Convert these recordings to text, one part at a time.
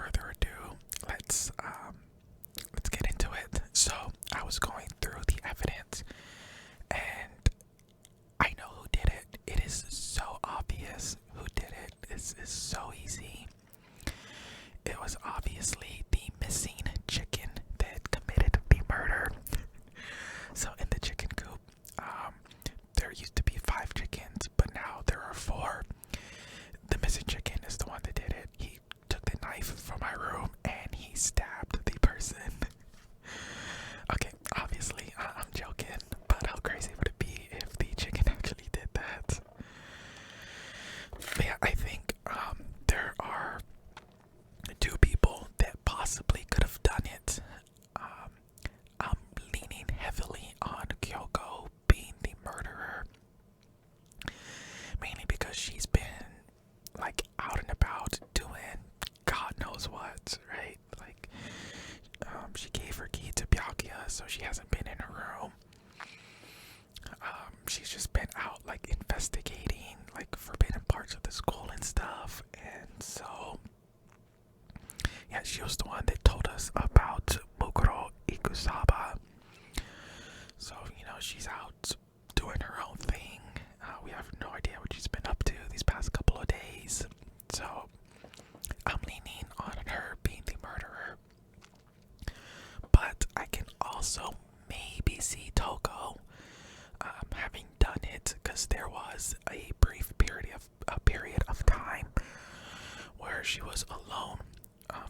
further ado, let's get into it. So I was going through the evidence, and I know who did it. It is so obvious who did it. This is so easy. It was obviously the missing chicken that committed the murder. So in the chicken coop, there used to be 5 chickens, but now there are 4. The missing chicken is the one that did it. He took the knife from my room and he stabbed the person. Okay, obviously, I'm joking, but how crazy would it be if the chicken actually did that? But yeah, I think there are 2 people that possibly could have done it. I'm leaning heavily on Kyoko being the murderer, mainly because she's been like out and about doing God knows what, right? Like, she gave her key to Byakuya, so she hasn't been in her room. She's just been out like investigating like forbidden parts of the school and stuff, and so yeah, she was the one that told us about Mukuro Ikusaba. So, she's out doing her own thing. We have no idea what she's been up to these past couple of days. So, I'm leaning on her being the murderer. But I can also maybe see Toko having done it, because there was a brief period of time where she was alone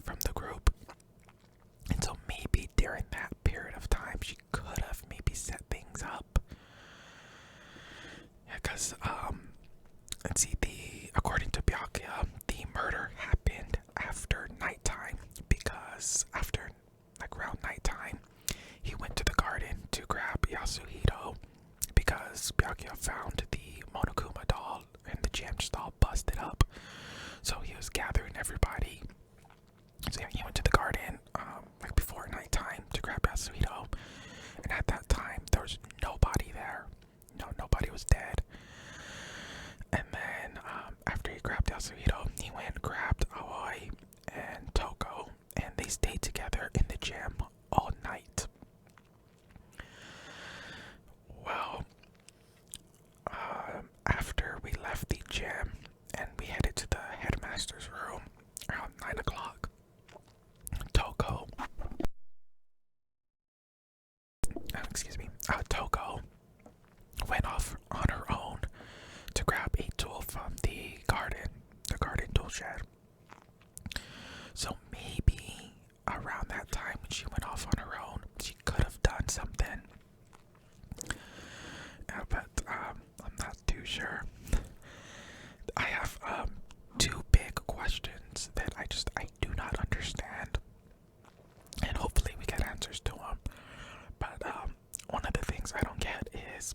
from the group. And so maybe during that period of time, she could have maybe set things up. Yeah, because, let's see, according to Byakuya, the murder happened after nighttime, because after, like, around nighttime, he went to the garden to grab Yasuhito, because Byakuya found the Monokuma doll in the gym just all busted up. So he was gathering everybody. So yeah, he went to the garden like before nighttime to grab Yasuhito, and at that time there was nobody there. No, nobody was dead. And then after he grabbed Yasuhito, he went and grabbed Aoi and Toko, and they stayed together in the gym all night. Well, after we left the gym and we headed to the headmaster's room around 9 o'clock, Toko went off on her own to grab a tool from the garden tool shed. So maybe around that time when she went off on her own, she could have done something. But I'm not too sure. I have 2 big questions that I do not understand, and hopefully we get answers to them. But one of the things I don't get is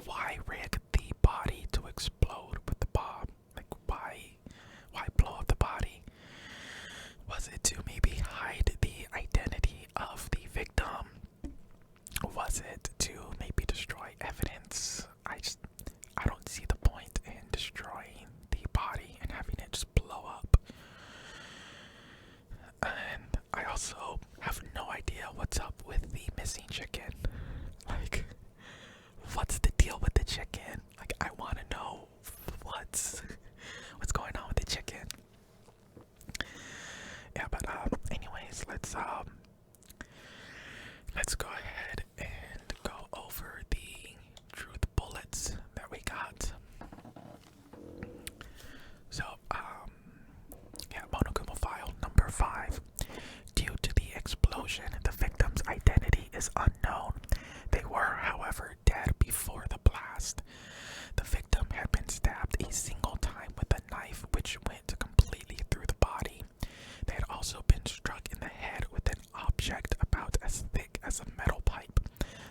why rig the body to explode with the bomb? Like, why blow up the body? Was it to maybe hide the identity of the victim? Was it to maybe destroy evidence? I don't see the point in destroying the body and having it just blow up. And I also have no idea what's up with the missing chicken. Like, what's the deal with the chicken? Like, I want to know what's going on with the chicken. Yeah, but anyways, let's go ahead and go over the truth bullets that we got. So, yeah, Monokuma file number 5. Due to the explosion, the victim's identity is unknown. They were, however, dead before the blast. The victim had been stabbed a single time with a knife, which went completely through the body. They had also been struck in the head with an object about as thick as a metal pipe.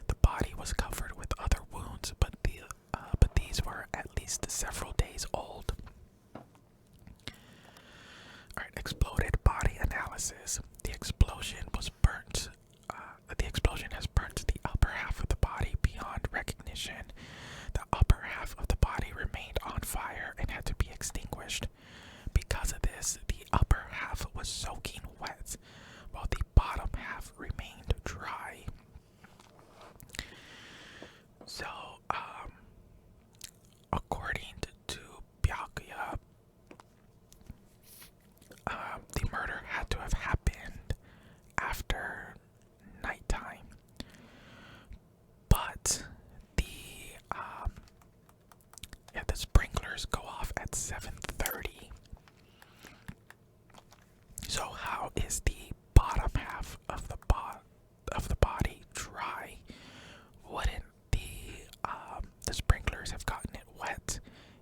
The body was covered with other wounds, but these were at least several days old. Alright, exploded body analysis. The explosion has burnt the upper half of the body beyond recognition. The upper half of the body remained on fire and had to be extinguished. Because of this, the upper half half was soaking wet, while the bottom half remained dry. So, according to Byakuya, the murder had to have happened after nighttime, but the sprinklers go off at 7:30. So how is the bottom half of the body dry? Wouldn't the sprinklers have gotten it wet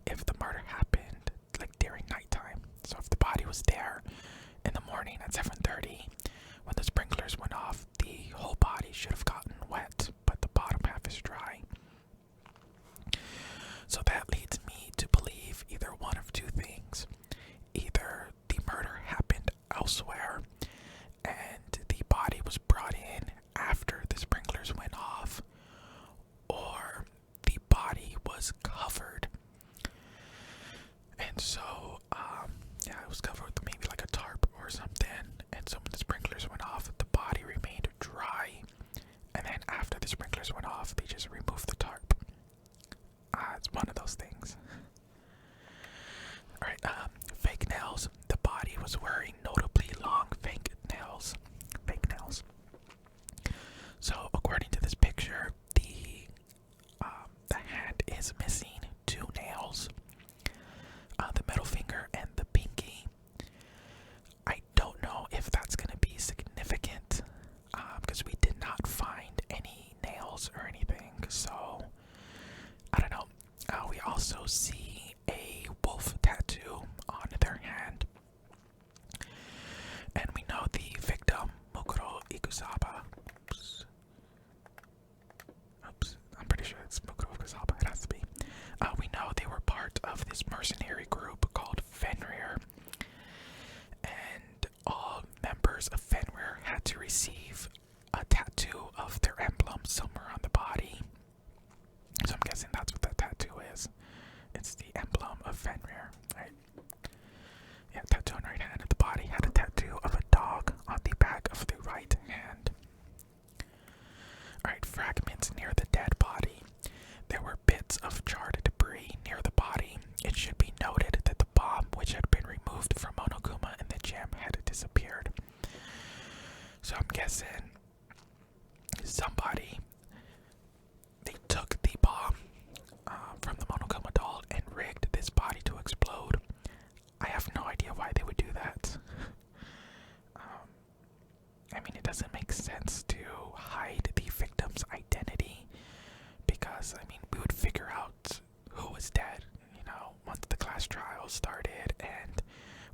if the murder happened like during nighttime? So if the body was there in the morning at 7:30, when the sprinklers went off, the whole body should have gotten wet, but the bottom half is dry. So that leads me to believe either one of two things. Either the murder happened elsewhere and the body was brought in after the sprinklers went off, or the body was covered. And so, it was covered with maybe like a tarp or something. And so when the sprinklers went off, the body remained dry. And then after the sprinklers went off, they just removed the tarp. It's one of those things. Alright, fake nails. The body was wearing notably long fake nails. So according to this picture, the hand is missing two nails. The middle finger and the pinky. I don't know if that's going to be significant, because we did not find any nails or anything, so I don't know. We also see a wolf tattoo on their hand, and we know the victim, Mukuro Ikusaba. Oops, I'm pretty sure it's Mukuro Ikusaba, it has to be. We know they were part of this mercenary group called Fenrir, and all members of Fenrir had to receive a tattoo of their emblem somewhere on the body. So I'm guessing that's what that tattoo is. It's the emblem of Fenrir, right? Yeah, tattoo on the right hand. The body had a tattoo of a dog on the back of the right hand. Alright, fragments near the dead body. There were bits of charred debris near the body. It should be noted that the bomb, which had been removed from Monokuma in the gym, had disappeared. So I'm guessing somebody, they took the bomb from the Monokuma doll and rigged this body to explode. I have no idea why they would do that. I mean, it doesn't make sense to hide the victim's identity, because, I mean, we would figure out who was dead, once the class trial started and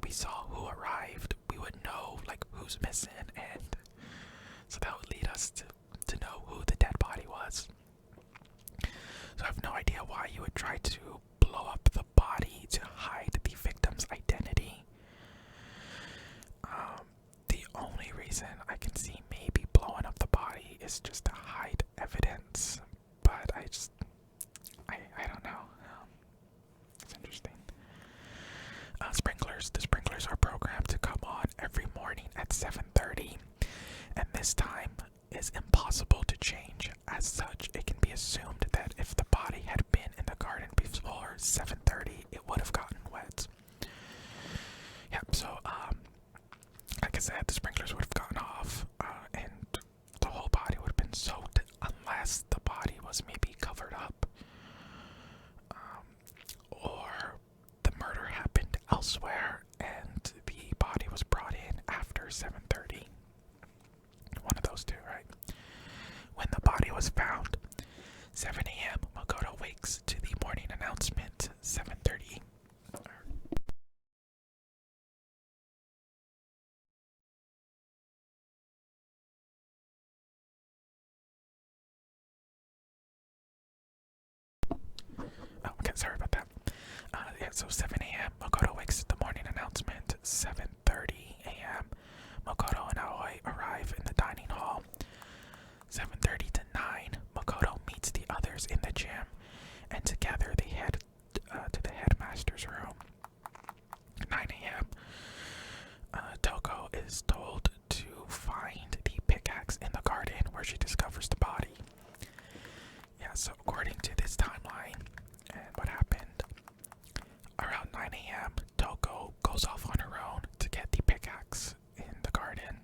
we saw who arrived, we would know, like, who's missing, and so that would lead us to know who the dead body was. So I have no idea why you would try to blow up the body to hide the victim's identity. The only reason I can see maybe blowing up the body is just to hide evidence, but I don't know. It's interesting. Sprinklers. The sprinklers are programmed to come on every morning at 7:30, and this time is impossible to change. As such, it can be assumed that if the body had been in the garden before 7:30, it would have gotten wet. Yep, so, like I said, the sprinklers would have gone off, and the whole body would have been soaked, unless the body was maybe covered up, or the murder happened elsewhere, and the body was brought in after 7:30. One of those two, right? When the body was found, 7 a.m., Makoto wakes to the morning announcement, 7:30. Okay, sorry about that. So 7 a.m., Makoto wakes to the morning announcement, 7:30 a.m. Makoto and Aoi arrive in the dining hall. 7:30 to 9, Makoto meets the others in the gym, and together they head to the headmaster's room. 9 a.m., before she discovers the body. Yeah, so according to this timeline and what happened, around 9 a.m., Toko goes off on her own to get the pickaxe in the garden.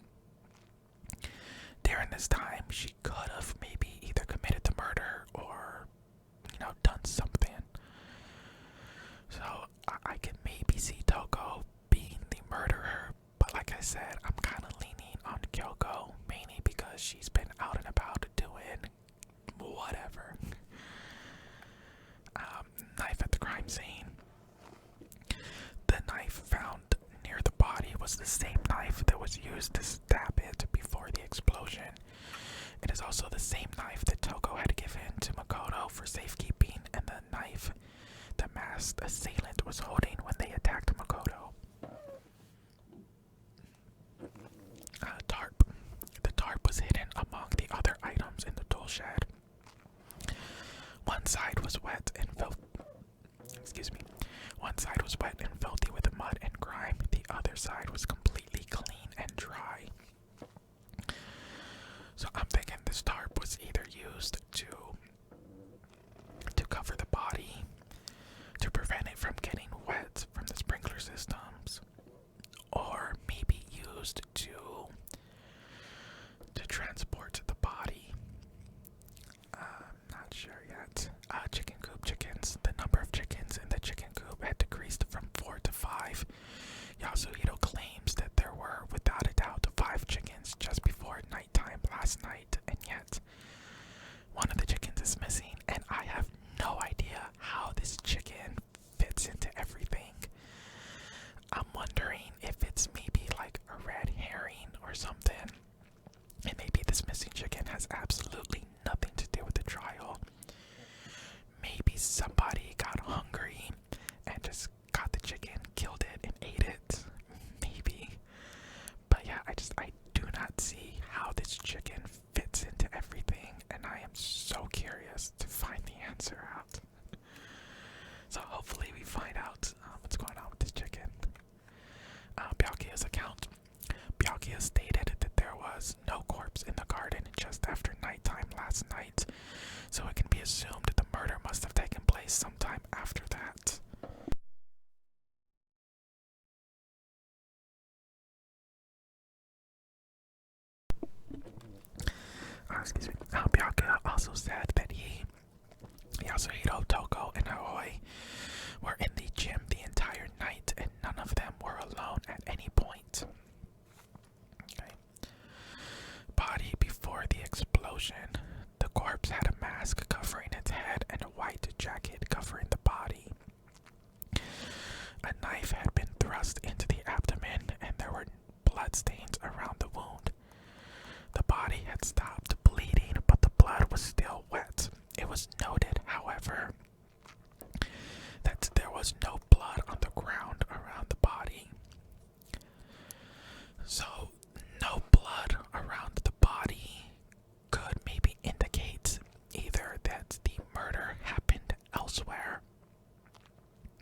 During this time, she could have maybe either committed the murder or, done something. So I can maybe see Toko being the murderer, but like I said, I'm kind of leaning on Kyoko, mainly because she's been out and about doing whatever. Knife at the crime scene. The knife found near the body was the same knife that was used to stab it before the explosion. It is also the same knife that Toko had given to Makoto for safekeeping, and the knife the masked assailant was holding when they attacked Makoto. Tarp. The tarp was hidden among the other items in the tool shed. One side was wet and filthy with mud and grime. The other side was completely clean and dry. So I'm thinking this tarp was either used to cover the body, to prevent it from getting wet from the sprinkler systems, or maybe used to transport the body. Not sure yet. Chicken coop chickens. The number of chickens in the chicken coop had decreased from 4 to 5. Yasuhiro claims that there were, without a doubt, 5 chickens just before nighttime last night, and yet one of the chickens is missing, and I have no idea how this chicken fits into everything. I'm wondering if it's maybe like a red herring or something, and maybe this missing chicken has absolutely nothing to do with the trial. Maybe somebody got hungry and just got the chicken, killed it, and ate it. Maybe. But yeah, I do not see how this chicken fits into everything, and I am so curious to find the answer out. So hopefully we find out what's going on with this chicken. Byakuya's account. Byakuya stated that there was no corpse in the garden just after nighttime last night, so it can be assumed that the murder must have taken place sometime after that. Byakuya also said that Yasuhiro, Toko, and Aoi were in the gym the entire night, and none of them were alone at any point. Okay. Body before the explosion. The corpse had a mask covering its head and a white jacket covering the body. A knife had been thrust into the abdomen, and there were bloodstains around the wound. The body had stopped bleeding, but the blood was still wet. It was noted, however, that there was no blood on the ground around the body. So, no blood around the body could maybe indicate either that the murder happened elsewhere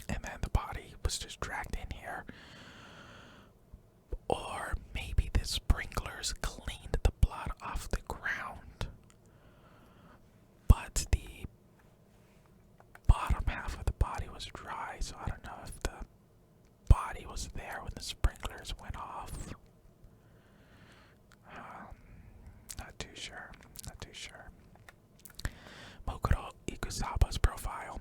and then the body was just dragged in here, or maybe the sprinklers cleaned the blood off the ground, but the bottom half of the body was dry, so I don't know if the body was there when the sprinklers went off. Not too sure. Mukuro Ikusaba's profile.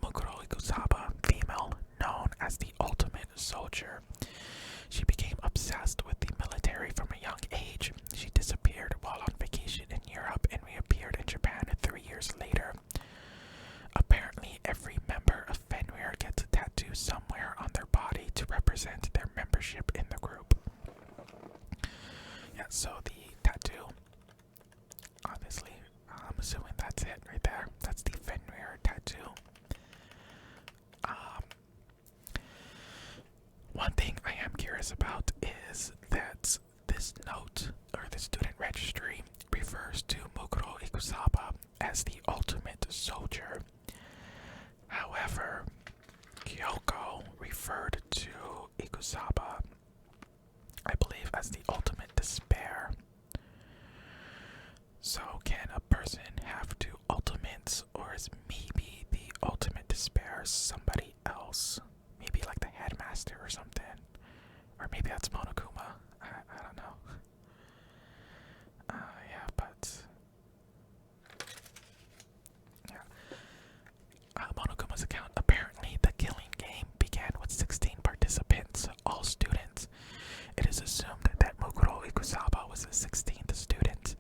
Mukuro Ikusaba, female, known as the ultimate soldier. She became obsessed with the military from a young age. She disappeared while on vacation in Europe and reappeared in Japan 3 years later. Apparently, every member of Fenrir gets a tattoo somewhere on their body to represent their membership in the group. Yeah, so the tattoo, obviously, I'm assuming that's it right there. That's the Fenrir tattoo. One thing I am curious about is that this note, or the student registry, refers to Mukuro Ikusaba as the ultimate soldier. However, Kyoko referred to Ikusaba, I believe, as the ultimate despair. So can a person have two ultimates, or is maybe the ultimate despair somebody else? Maybe like the headmaster or something. Or maybe that's Monokuma. I don't know. Yeah, but yeah. Monokuma's account. Apparently, the killing game began with 16 participants, all students. It is assumed that Mukuro Ikusaba was the 16th student.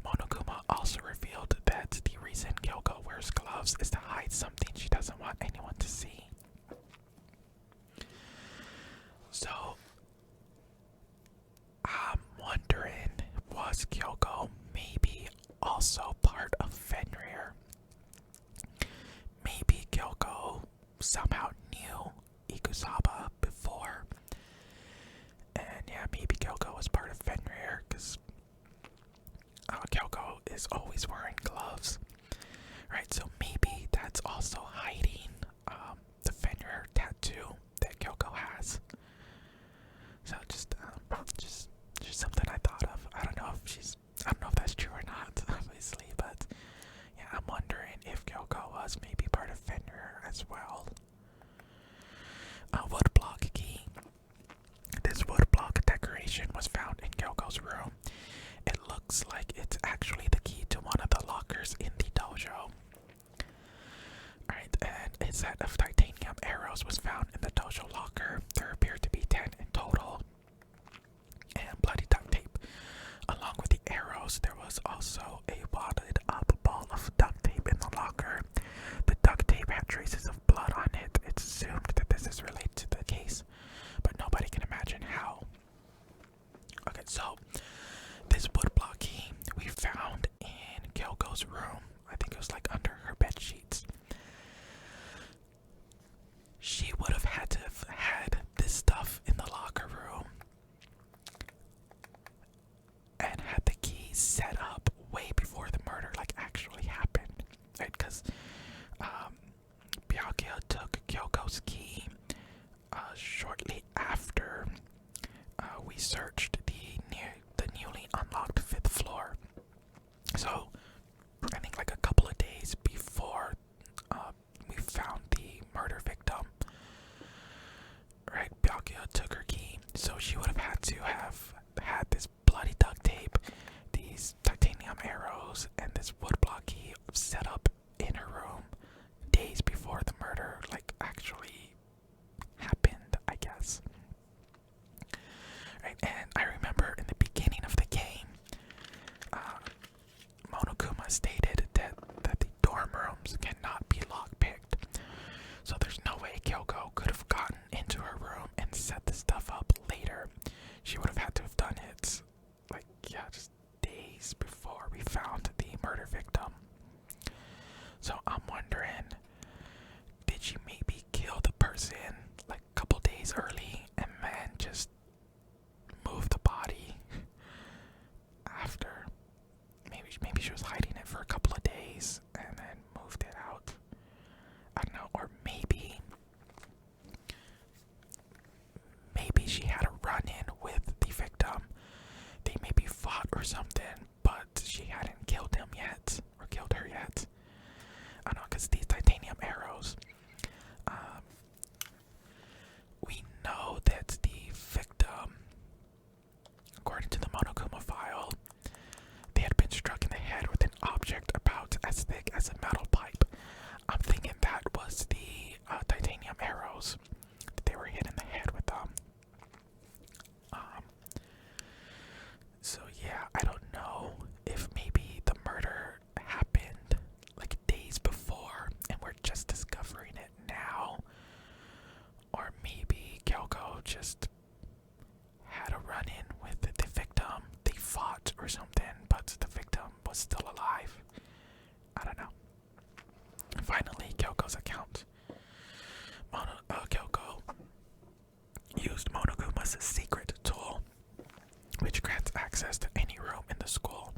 Monokuma also revealed that the reason Kyoko wears gloves is to hide something she doesn't want anyone to see. So, I'm wondering, was Kyoko maybe also part of Fenrir? Maybe Kyoko somehow knew Ikusaba before. And yeah, maybe Kyoko was part of Fenrir, because Kyoko is always wearing gloves. Right, so maybe that's also hiding the Fenrir tattoo that Kyoko has. So just something I thought of. I don't know if that's true or not, obviously, but yeah, I'm wondering if Kyoko was maybe part of Fenrir as well. Woodblock key. This woodblock decoration was found in Kyoko's room. It looks like it's actually the key to one of the lockers in the dojo. Alright, and a set of titanium arrows was found in the dojo locker. There appeared to be 10 in total. And bloody duct tape. Along with the arrows, there was also a wadded up ball of duct tape in the locker. The duct tape had traces of blood on it. It's assumed that this is related to the case, but nobody can imagine how. Okay, so this woodblock key we found in Kyoko's room. I think it was like under her bed sheets. She would have had to have had this stuff in the locker room and had the key set up way before the murder like actually happened, right? Because Byakuya took Kyoko's key shortly after we searched the newly unlocked 5th floor. So I think like a couple of days before we found the murder victim, right? Byakuya took her key, so she would have had to have had this bloody duct tape, these titanium arrows, and this woodblock key set up in her room days before the murder like actually happened, I guess. Right, and I remember in the beginning of the game, Monokuma stated that the dorm rooms cannot be lockpicked. So there's no way Kyoko could have gotten into her room and set the stuff up later. She would have had to have done it, like, yeah, just days before we found the murder victim. So I'm wondering, did she maybe kill the person like a couple days early and then just move the body after? Maybe she was hiding it for a couple of days and then moved it out. I don't know, or maybe she had a run-in with the victim. They maybe fought or something, but she hadn't killed him yet, or killed her yet. I don't know, because these titanium arrows, we know that the victim, according to the Monokuma file, they had been struck in the head with an object about as thick as a metal pipe. I'm thinking that was the titanium arrows that they were hit in the head with them. So yeah, I don't know if maybe the murder happened like days before and we're just discovering it now, or maybe Kyoko just had a run-in with the victim. They fought or something, but the victim was still alive. I don't know. Finally, Kyoko's account. Kyoko used Monokuma's secret tool, which grants access to any room in the school,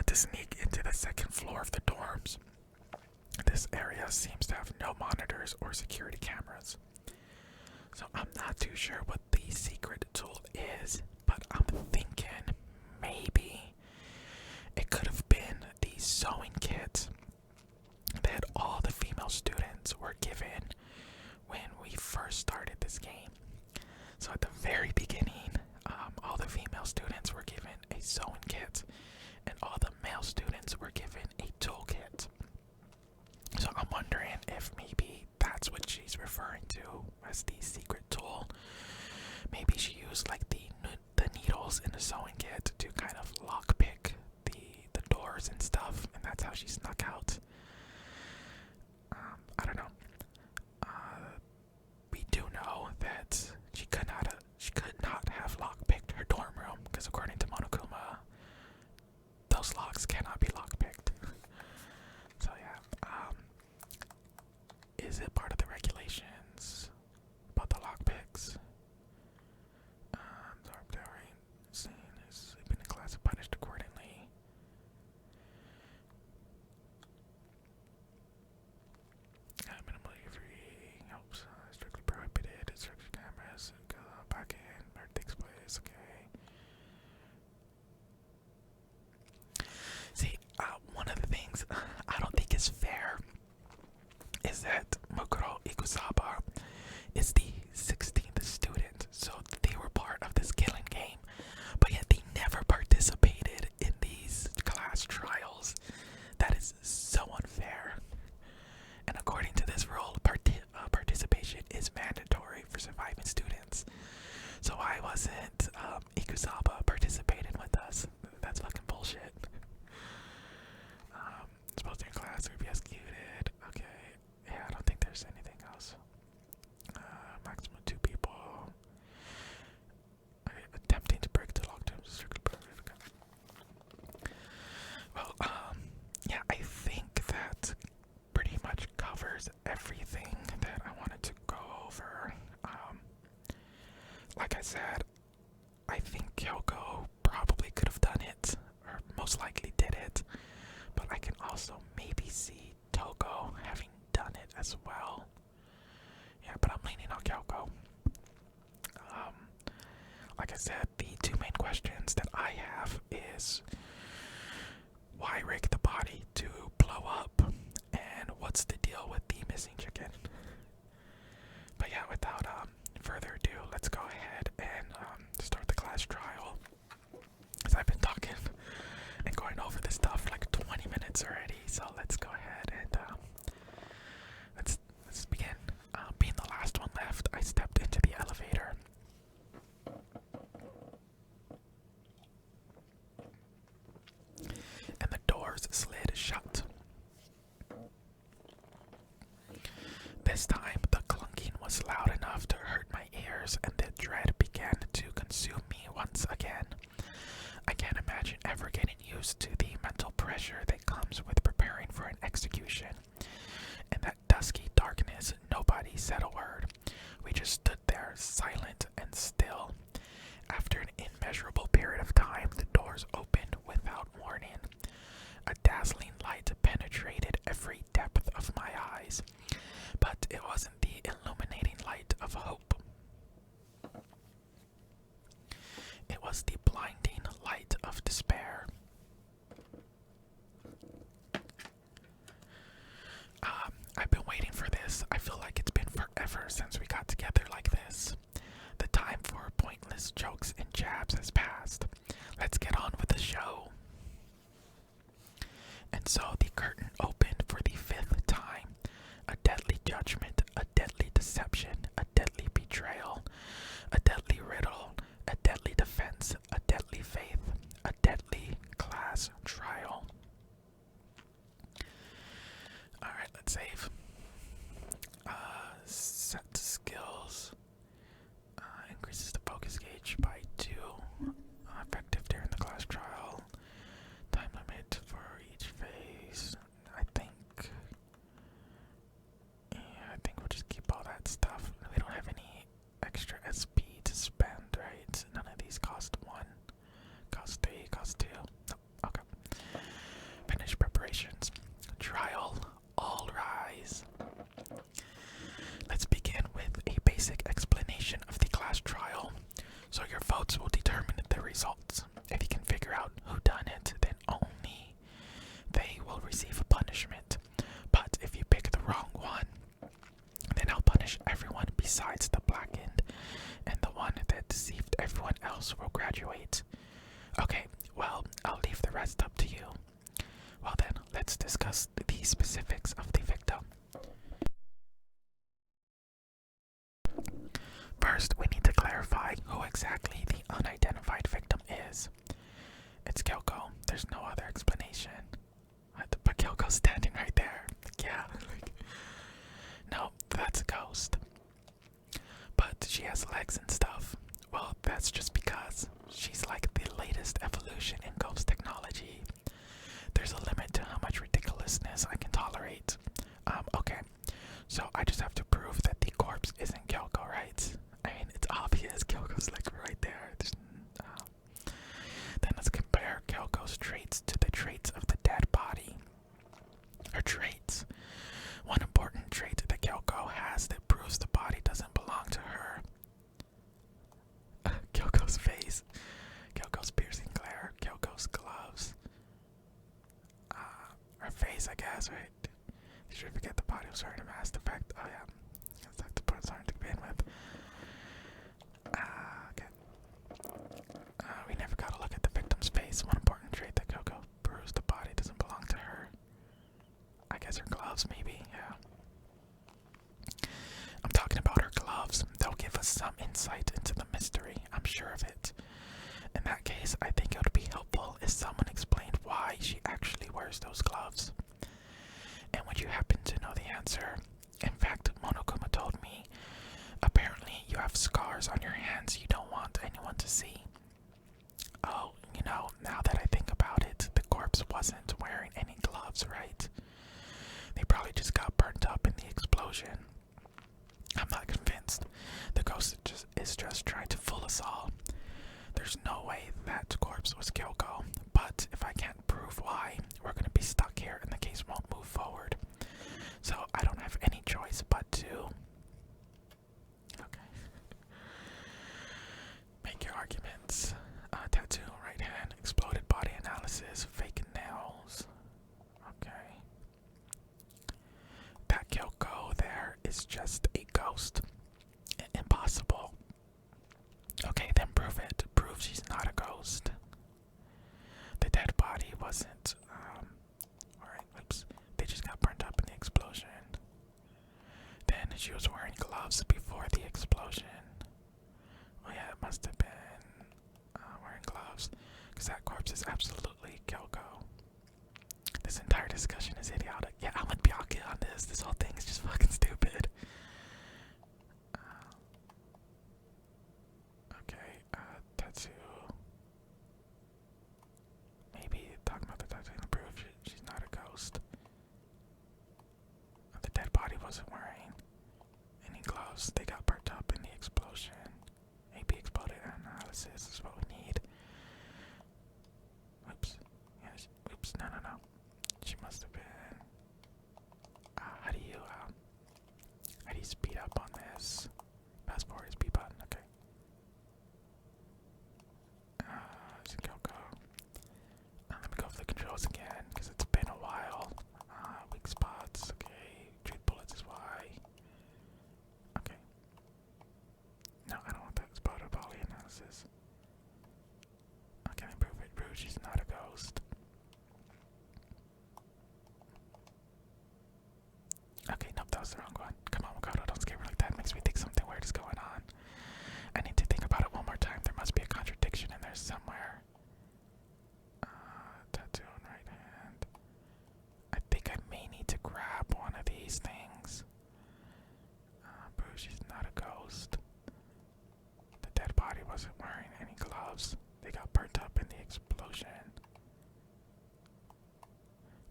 to sneak into the 2nd floor of the dorms. This area seems to have no monitors or security cameras. So I'm not too sure what the secret tool is, but I'm thinking maybe So at the very beginning, all the female students were given a sewing kit, and all the male students were given a toolkit. So I'm wondering if maybe that's what she's referring to as the secret tool. Maybe she used like the needles in the sewing kit to kind of lockpick the doors and stuff, and that's how she snuck out. I don't know. We do know that she could not have lockpicked her dorm room, because according to Monokuma, those locks cannot be lockpicked. So yeah, is it part of the regulations about the lockpicks? Sleeping in class and punished accordingly. Minimally free helps. Strictly prohibited. Structure cameras. Go back in. Where it takes place. Okay. See, one of the things I don't think is fair is that Mokuro Ikusaba is the 16th student, so they were part of this killing game, but yet they never participated in these class trials. That is so unfair. And according to this rule, participation is mandatory for surviving students. So why wasn't Ikusaba participating with us? That's fucking bullshit. Supposed to be in class or be executed. Okay. Yeah, I don't think there's anything else. Maximum 2 people. Okay, attempting to break the lockdown is strictly prohibited. Well, yeah, I think that pretty much covers everything that I wanted to go over. Like I said, I think Kyoko probably could have done it, or most likely did it, but I can also maybe see Toko having done it as well. Yeah, but I'm leaning on Kyoko. Like I said, the 2 main questions that I have is why rig the body to blow up, and what's the deal with the missing chicken? But yeah, without further ado, let's go ahead and start the class trial. As I've been talking and going over this stuff for like 20 minutes already, so let's go ahead and let's begin. Being the last one left, I stepped into the elevator. And the doors slid shut. This time, the clunking was loud enough to hurt my ears, and the dread began to consume me once again. I can't imagine ever getting used to the mental pressure that comes with preparing for an execution. In that dusky darkness, nobody said a word. We just stood there, silent and still. After an immeasurable period of time, the doors opened without warning. A dazzling light penetrated every depth of my eyes, but it wasn't the illuminating light of hope. It was the blinding light of despair. I've been waiting for this. I feel like it's been forever since we got together like this. The time for pointless jokes and jabs has passed. Let's get on with the show. And so the curtain opened for the 5th time. A deadly judgment, a deadly deception, a deadly betrayal, a deadly riddle, a deadly defense, a deadly faith, a deadly class trial. Alright, let's save. Set skills. Increases the focus gauge by 2. Effective during the class trial. Time limit for each phase. I think we'll just keep all that stuff. We don't have any extra SP to spend, right? None of these cost 1. Cost 3, cost 2. Nope. Okay. Finish preparations. Trial. All rise. Let's begin with a basic explanation of the class trial. So your votes will determine the results. If you can figure out who done it, then only they will receive a punishment. But if you pick the wrong one, then I'll punish everyone besides the blackened, and the one else will graduate. Okay, well, I'll leave the rest up to you. Well then, let's discuss the specifics of the victim. First, we need to clarify who exactly the unidentified victim is. It's Kyoko. There's no other explanation. But Kyoko's standing right there. Yeah. No, that's a ghost. But she has legs and stuff. Well, that's just because she's like the latest evolution in ghost technology. There's a limit to how much ridiculousness I can tolerate. Okay. So I just have to prove that the corpse isn't Kyoko, right? I mean, it's obvious. Kyoko's like right there. Then let's compare Kyoko's traits to the traits of the dead body. Her traits. One important trait that Kyoko has that proves the body doesn't belong to her. Kyoko's face. Kyoko's piercing glare. Kyoko's gloves. Her face, I guess, right? You should forget the body was wearing a mask effect. Oh yeah. That's like the point starting to begin with. Okay. We never got a look at the victim's face. One important trait that Kyoko proves the body doesn't belong to her. I guess her gloves, maybe, yeah. I'm talking about her gloves. They'll give us some insight into the mystery. I'm sure of it. In that case, I think it would be helpful if someone explained why she actually wears those gloves. And would you happen to know the answer? In fact, Monokuma told me, apparently you have scars on your hands you don't want anyone to see. Oh, you know, now that I think about it, the corpse wasn't wearing any gloves, right? They probably just got burnt up in the explosion. I'm not convinced. The ghost is just trying to fool us all. There's no way that corpse was Kyoko, but if I can't prove why, we're gonna be stuck here and the case won't move forward. So I don't have any choice but to... Okay. Make your arguments. Tattoo, right hand, exploded body analysis, fake nails. Okay. That Kyoko there is just a ghost. Impossible. Okay, then prove it. Prove she's not a ghost. The dead body wasn't, alright, oops. They just got burnt up in the explosion. Then she was wearing gloves before the explosion. Oh yeah, it must have been wearing gloves. Because that corpse is absolutely Kyoko. This entire discussion is idiotic. Yeah, I'm with Byakuya on this. This whole thing is just fucking stupid. Okay, tattoo. Maybe talking about the tattoo to prove she's not a ghost. The dead body wasn't wearing any gloves. They got burnt up in the explosion. Maybe exploded analysis is what we need. Oops. Yes. Oops. No. She must have been. How do you speed up on this? Fast forward is B button. Okay. It's Kyoko. Let me go over the controls again, because it's been a while. Weak spots. Okay. Truth bullets is Y. Okay. No, I don't want that exploded body analysis. Okay, prove it. Prove she's not a ghost. Okay, nope, that was the wrong one. Come on, Makoto, don't scare me like that. It makes me think something weird is going on. I need to think about it one more time. There must be a contradiction in there somewhere. Tattoo on right hand. I think I may need to grab one of these things. Prove she's not a ghost. The dead body wasn't wearing any gloves. They got burnt up in the explosion.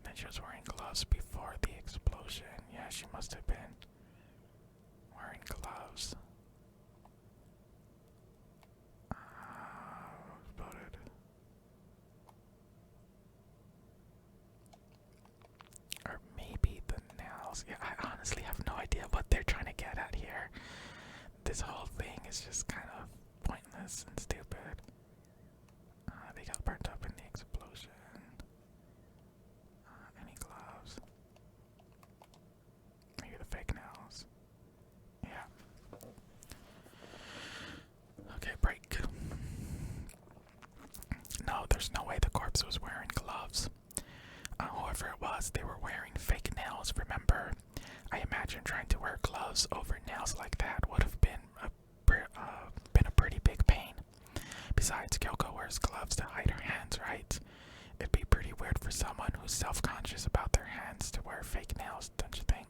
Then she was wearing gloves before the explosion. Yeah, she must have been wearing gloves. Exploded. Or maybe the nails. Yeah, I honestly have no idea what they're trying to get at here. This whole thing is just kind of pointless and stupid. They got burnt up in the explosion. Any gloves? Maybe the fake nails. Yeah. Okay, break. because they were wearing fake nails, remember? I imagine trying to wear gloves over nails like that would have been a pretty big pain. Besides, Kyoko wears gloves to hide her hands, right? It'd be pretty weird for someone who's self-conscious about their hands to wear fake nails, don't you think?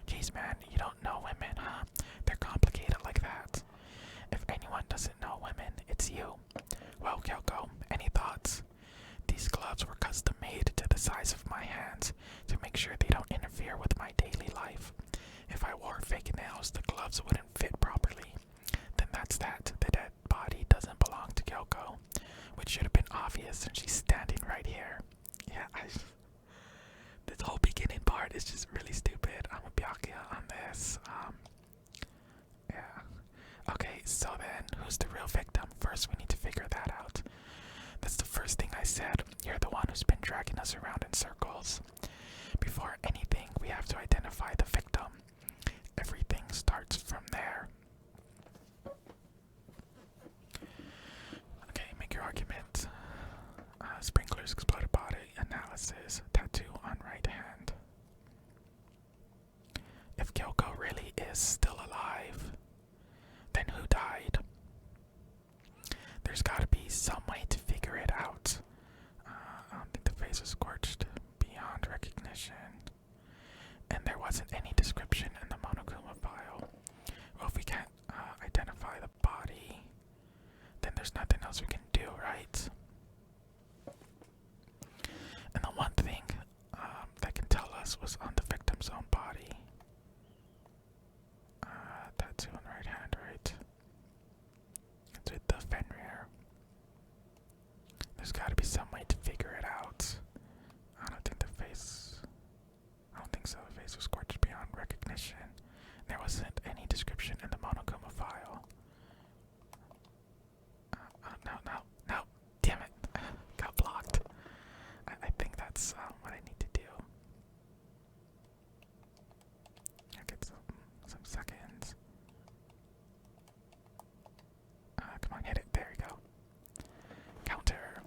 Jeez, man, you don't know women, huh? They're complicated like that. If anyone doesn't know women, it's you. Well, Kyoko, any thoughts? These gloves were custom made to the size of my hands to make sure they don't interfere with my daily life. If I wore fake nails, the gloves wouldn't fit properly. Then that's that. The dead body doesn't belong to Kyoko, which should have been obvious since she's standing right here. Yeah, this whole beginning part is just really stupid. I'm a Byakuya on this. Yeah. Okay, so then, who's the real victim? First, we need to figure that out. That's the first thing I said. You're the one who's been dragging us around in circles. Before anything, we have to identify the victim. Everything starts from there. Okay, make your argument. Sprinklers, exploded body, analysis, tattoo on right hand. If Kyoko really is still alive, then who died? There's gotta be some way to figure it out. I don't think the face was scorched beyond recognition. And there wasn't any description in the Monokuma file. Well, if we can't identify the body, then there's nothing else we can do, right? And the one thing that can tell us was on the victim's own body. Tattoo on the right hand, right? It's with the Fenrir. There's gotta be some way to figure it out. I don't think so. The face was scorched beyond recognition. There wasn't any description in the Monokuma file. No. Damn it. Got blocked. I think that's what I need to do. I'll get some seconds. Come on, hit it. There you go. Counter.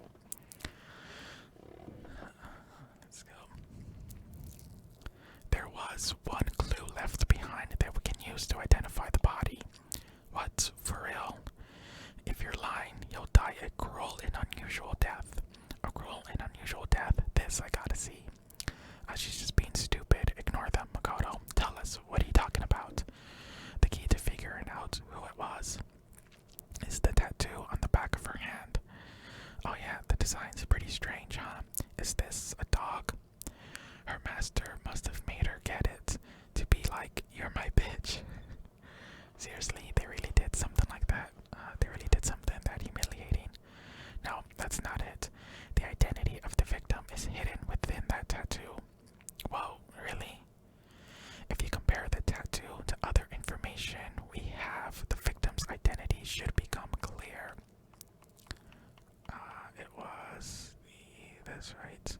Let's go. There was one clue left behind that we can use to identify the body. What? For real? If you're lying, you'll die a cruel and unusual death. A cruel and unusual death? This I gotta see. She's just being stupid. Ignore them, Makoto. Tell us, what are you talking about? The key to figuring out who it was is the tattoo on the back of her hand. Oh yeah, the design's pretty strange, huh? Is this a dog? Her master must have made her get it to be like, you're my bitch. Seriously, they really did something like that. They really did something that humiliating. No, that's not it. The identity of the victim is hidden within that tattoo. Whoa, really? If you compare the tattoo to other information we have, the victim's identity should become clear. It was this, right?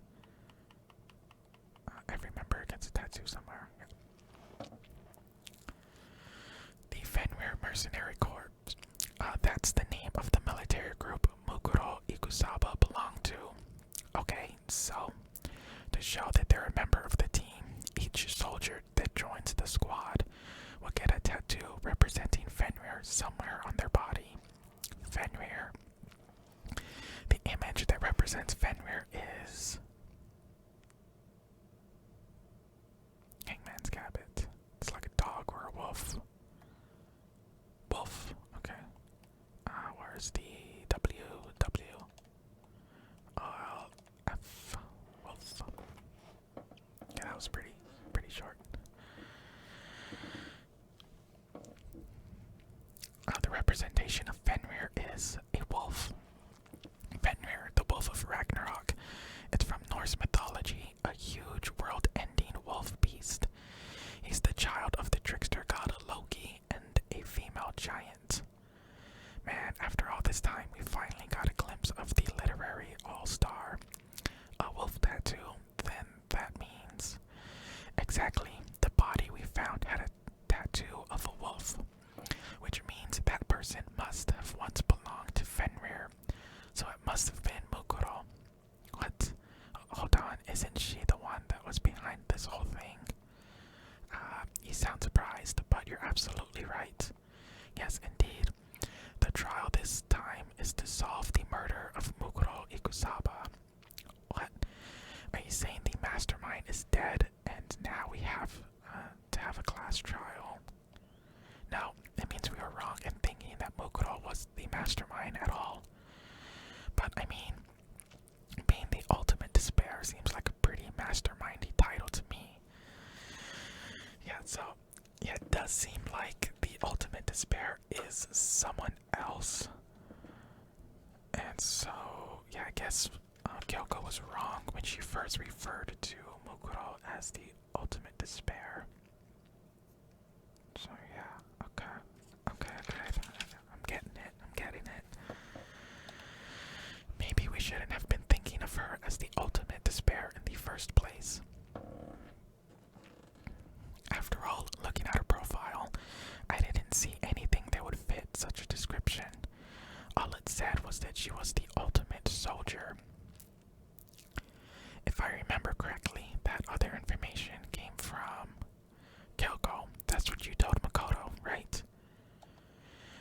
Every member gets a tattoo somewhere. Yeah. The Fenrir Mercenary Corps. That's the name of the military group Mukuro Ikusaba belonged to. Okay, so to show that they're a member of the team, each soldier that joins the squad will get a tattoo representing Fenrir somewhere on their body. Fenrir. The image that represents Fenrir is Hangman's Gambit. It's like a dog or a wolf. Wolf, okay. Where's the W? F. Wolf. Yeah, that was pretty short. The representation of Fenrir is a wolf. Fenrir, the wolf of Ragnarok. It's from Norse mythology, a huge world-ending wolf beast. He's the child of the trickster god Loki and a female giant. Man, after all this time, we finally got a glimpse of the literary all-star. A wolf tattoo, then that means... Exactly, the body we found had a tattoo of a wolf, which means that person must have once belonged to Fenrir, so it must have been Mukuro. What? Hold on, isn't she the one that was the mastermind at all. But I mean, being the ultimate despair seems like a pretty mastermindy title to me. Yeah, so yeah, it does seem like the ultimate despair is someone else. And so, yeah, I guess Kyoko was wrong when she first referred to Mukuro as the ultimate despair. So yeah, okay. I'm getting it. Maybe we shouldn't have been thinking of her as the ultimate despair in the first place. After all, looking at her profile, I didn't see anything that would fit such a description. All it said was that she was the ultimate soldier. If I remember correctly, that other information came from Kyoko. That's what you told Makoto, right?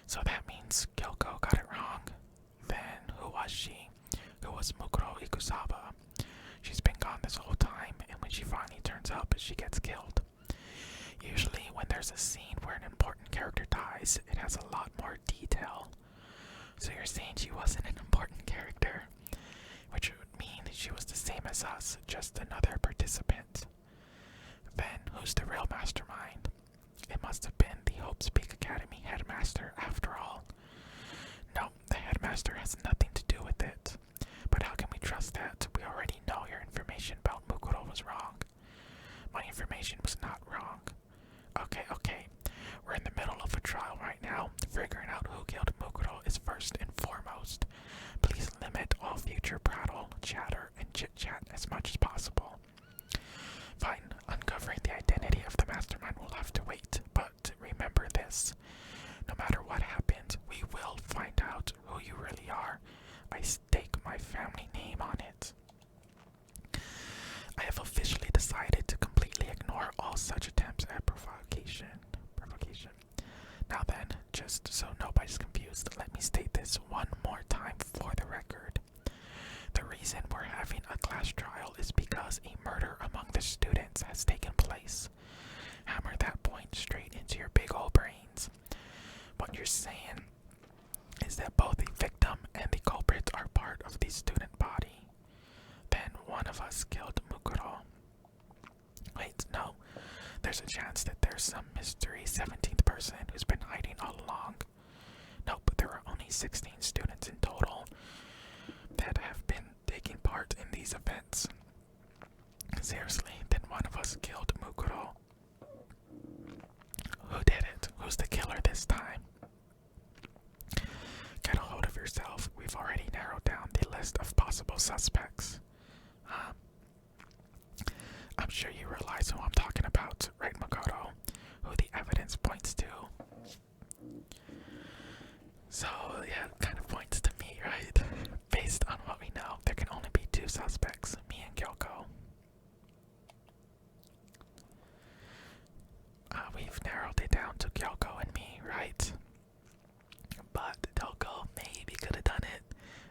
So that means Kyoko got it wrong. Then who was she? Who was Mukuro Ikusawa? She's been gone this whole time, and when she finally turns up, she gets killed. Usually when there's a scene where an important character dies, it has a lot more detail. So you're saying she wasn't an important character, which would mean that she was the same as us, just another participant. Then who's the real mastermind? It must have been the Hope's Peak Academy headmaster after all. No, the headmaster has nothing to do with it. But how can we trust that? We already know your information about Mukuro was wrong. My information was not wrong. Okay. We're in the middle of a trial right now. Figuring out who killed Mukuro is first and foremost. Please limit all future prattle, chatter, and chit-chat as much as possible. Fine, uncovering the identity of the mastermind will have to wait, but remember this. No matter what happens, we will find out who you really are. I stake my family name on it. I have officially decided to completely ignore all such attempts at provocation. Now then, just so nobody's confused, let me state this one more time for the record. The reason we're having a class trial is because a murder among the students has taken place. Hammer that point straight into your big old brains. What you're saying is that both the victim and the culprit are part of the student body. Then one of us killed Mukuro. Wait, no. There's a chance that there's some mystery 17th person who's been hiding all along. Nope, there are only 16 students in total that have been taking part in these events. Seriously, then one of us killed Mukuro. Who did it? Who's the killer this time? Get a hold of yourself. We've already narrowed down the list of possible suspects. I'm sure you realize who I'm talking about, right, Makoto? Who the evidence points to. So, yeah, it kind of points to me, right? Based on what we know, there can only be two suspects, me and Kyoko. We've narrowed it down to Kyoko and me, right? But Kyoko maybe could have done it.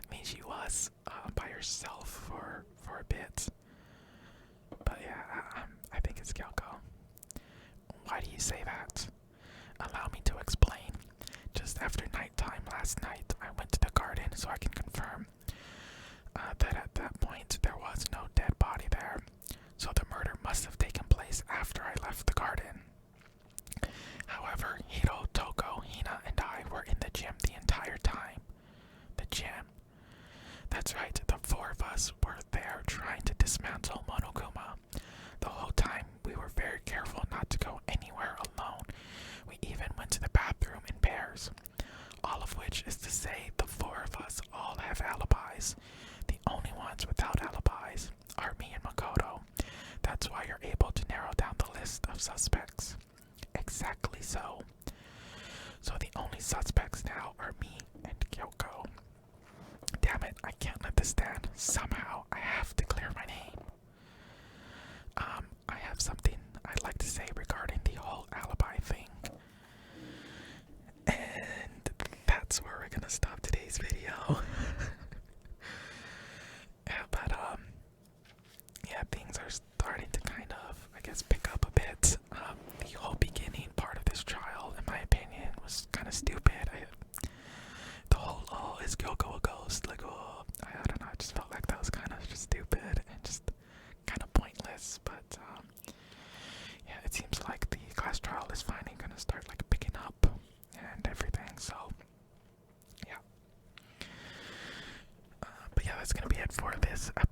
I mean, she was by herself for a bit. But yeah, I think it's Kyoko. Why do you say that? Allow me to explain. Just after nighttime last night, I went to the garden so I can confirm that at that point there was no dead body there. So the murder must have taken place after I left the garden. However, Hiro, Toko, Hina, and I were in the gym the entire time. The gym? That's right, the four of us were there trying to dismantle Monokuma. The whole time we were very careful not to go anywhere alone. We even went to the bathroom in pairs. All of which is to say the four of us all have alibis. The only ones without alibis are me and Makoto. That's why you're able to narrow down the list of suspects. Exactly so. So the only suspects now are me and Kyoko. Damn it, I can't let this stand. Somehow, I have to clear my name. I have something I'd like to say regarding the whole alibi thing. And that's where we're gonna stop today's video. Yeah, but, yeah, things are starting to kind of, I guess, pick up a bit. The whole beginning part of this trial, in my opinion, was kind of stupid. this girl go a ghost? Like, oh, I don't know. I just felt like that was kind of just stupid and just kind of pointless. But yeah, it seems like the class trial is finally gonna start like picking up and everything. So yeah. But yeah, that's gonna be it for this episode.